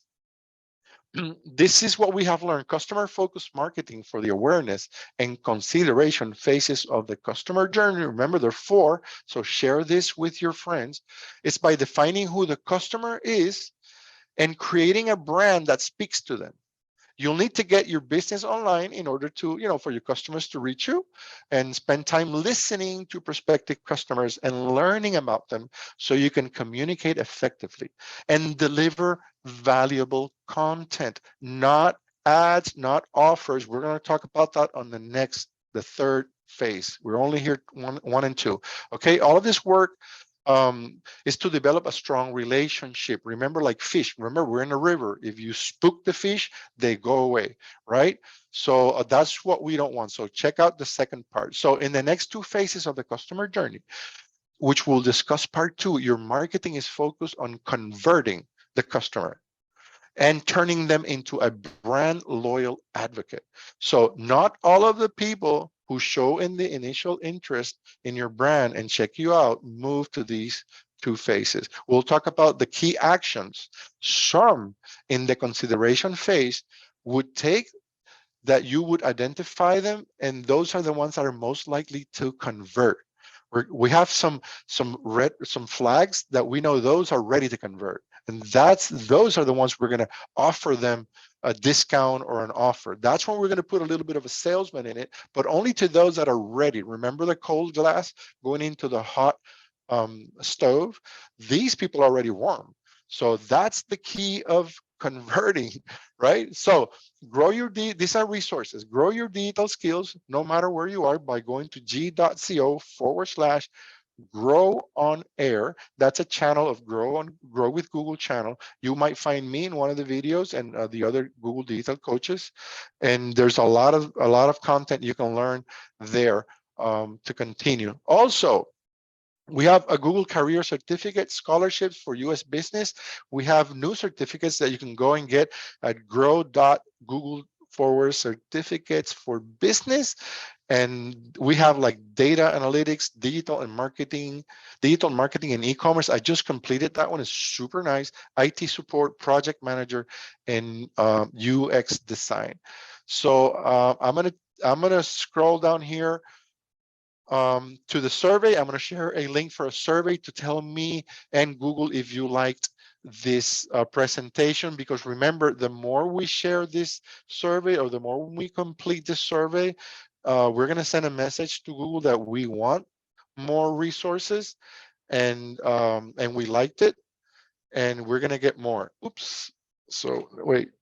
this is what we have learned. Customer-focused marketing for the awareness and consideration phases of the customer journey. Remember, there are 4, so share this with your friends. It's by defining who the customer is and creating a brand that speaks to them. You'll need to get your business online in order to, for your customers to reach you, and spend time listening to prospective customers and learning about them so you can communicate effectively and deliver valuable content, not ads, not offers. We're going to talk about that on the third phase. We're only here one and two. Okay, all of this work is to develop a strong relationship. Remember, like fish, remember we're in a river. If you spook the fish, they go away, right? So that's what we don't want. So check out the second part. So in the next 2 phases of the customer journey, which we'll discuss part 2, your marketing is focused on converting the customer and turning them into a brand loyal advocate. So not all of the people who show in the initial interest in your brand and check you out move to these 2 phases. We'll talk about the key actions. Some in the consideration phase would take that you would identify them, and those are the ones that are most likely to convert. We have some flags that we know those are ready to convert, and those are the ones we're going to offer them a discount or an offer. That's when we're going to put a little bit of a salesman in it, but only to those that are ready. Remember the cold glass going into the hot stove? These people are already warm. So that's the key of converting, right? So these are resources. Grow your digital skills no matter where you are by going to g.co/grow on air. That's a channel of Grow with Google channel. You might find me in one of the videos and the other Google Digital coaches. And there's a lot of content you can learn there to continue. Also, we have a Google Career Certificate scholarships for US business. We have new certificates that you can go and get at grow.google/certificates for business. And we have like data analytics, digital marketing and e-commerce. I just completed that one. It's super nice. IT support, project manager, and UX design. So I'm gonna scroll down here to the survey. I'm going to share a link for a survey to tell me and Google if you liked this presentation, because remember, the more we share this survey or the more we complete this survey, we're going to send a message to Google that we want more resources, and we liked it, and we're going to get more. Oops. So wait.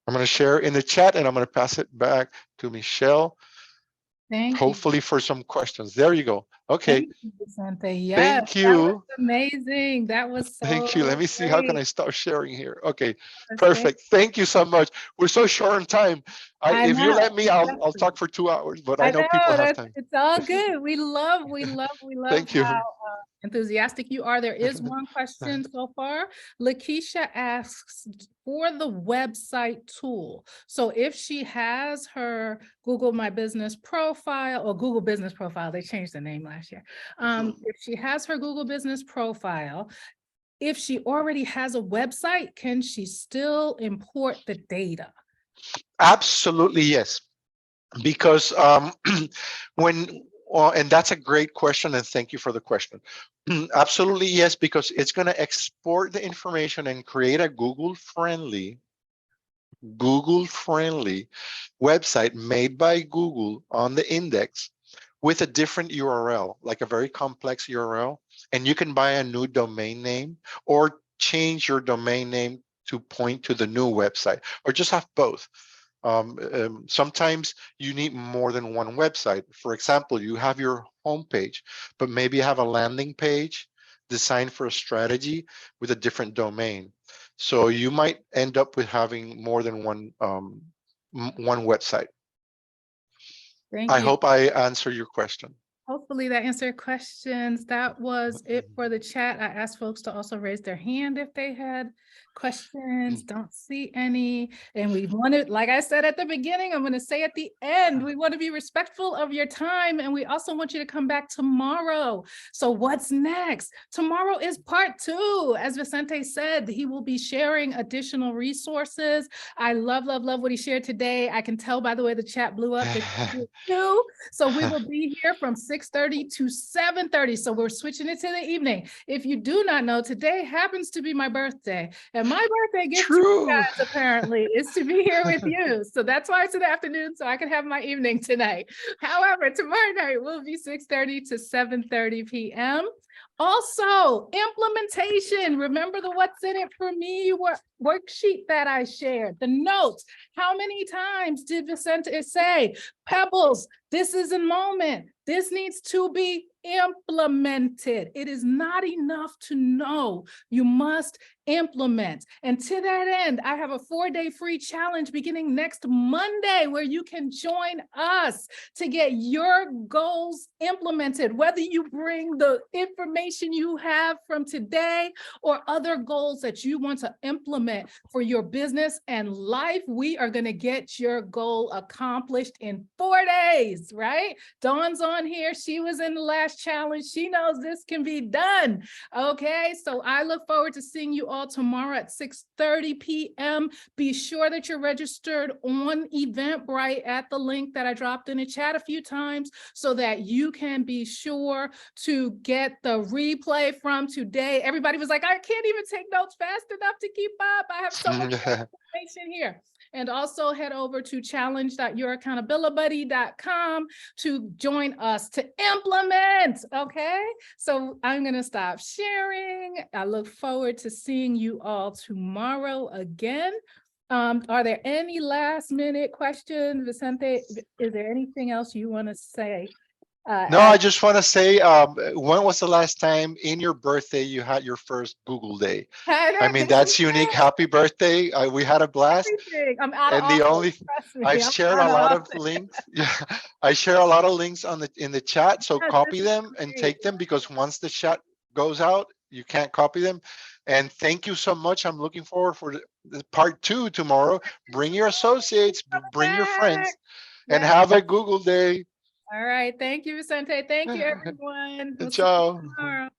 I'm going to share in the chat, and I'm going to pass it back to Michelle. Thank you. Hopefully for some questions. There you go. Okay. Thank you, Vicente. Yes, Thank you. that was amazing. That was so Thank you. Let me see. How can great. I start sharing here? Okay. That's Perfect. great. Thank you so much. We're so short on time. I If you know. let me, I'll Exactly. talk for 2 hours, but I I know people know have that's time. it's all good. We love Thank how you. enthusiastic you are. There is one question so far. Lakeisha asks for the website tool. So if she has her Google My Business profile or Google Business profile, they changed the name last year. If she has her Google Business profile, if she already has a website, can she still import the data? Absolutely, yes. Because when, and that's a great question, and thank you for the question. Absolutely, yes, because it's going to export the information and create a Google friendly website made by Google on the index with a different URL, like a very complex URL. And you can buy a new domain name or change your domain name to point to the new website, or just have both. Sometimes you need more than one website. For example, you have your homepage, but maybe you have a landing page designed for a strategy with a different domain. So you might end up with having more than one website. Thank I you. hope I answer your question. Hopefully that answered questions. That was it for the chat. I asked folks to also raise their hand if they had questions. Don't see any. And we wanted, like I said at the beginning, I'm going to say at the end, we want to be respectful of your time. And we also want you to come back tomorrow. So what's next? Tomorrow is part 2. As Vicente said, he will be sharing additional resources. I love what he shared today. I can tell by the way the chat blew up that you did too. So we will be here from 6:30 to 7:30. So we're switching it to the evening. If you do not know, today happens to be my birthday. And my birthday gift to you True. guys apparently is to be here with you. So that's why it's in the afternoon, so I can have my evening tonight. However, tomorrow night will be 6:30 to 7:30 p.m. Also, implementation. Remember the what's in it for me worksheet that I shared, the notes. How many times did Vicente say, Pebbles, this is a moment. This needs to be implemented. It is not enough to know. You must implement. And to that end, I have a 4-day free challenge beginning next Monday where you can join us to get your goals implemented, whether you bring the information you have from today or other goals that you want to implement for your business and life. We are going to get your goal accomplished in 4 days, right? Dawn's on here. She was in the last challenge. She knows this can be done. Okay, so I look forward to seeing you all tomorrow at 6:30 p.m. Be sure that you're registered on Eventbrite at the link that I dropped in the chat a few times so that you can be sure to get the replay from today. Everybody was like, I can't even take notes fast enough to keep up. I have so much information here. And also head over to challenge.youraccountabilitybuddy.com to join us to implement, okay? So I'm gonna stop sharing. I look forward to seeing you all tomorrow again. Are there any last minute questions? Vicente, is there anything else you wanna say? No, I just want to say, when was the last time in your birthday you had your first Google day? I mean, that's unique. Happy birthday. We had a blast. Everything. I'm out of And the office. only, Trust me. I I'm shared out a of lot of office. links. Yeah, I share a lot of links in the chat. So Yes, this copy is them and great. take them, because once the chat goes out, you can't copy them. And thank you so much. I'm looking forward for the part 2 tomorrow. Bring your associates, bring your Back. friends, and Yes. have a Google day. All right. Thank you, Vicente. Thank you, everyone. We'll see you Ciao. tomorrow.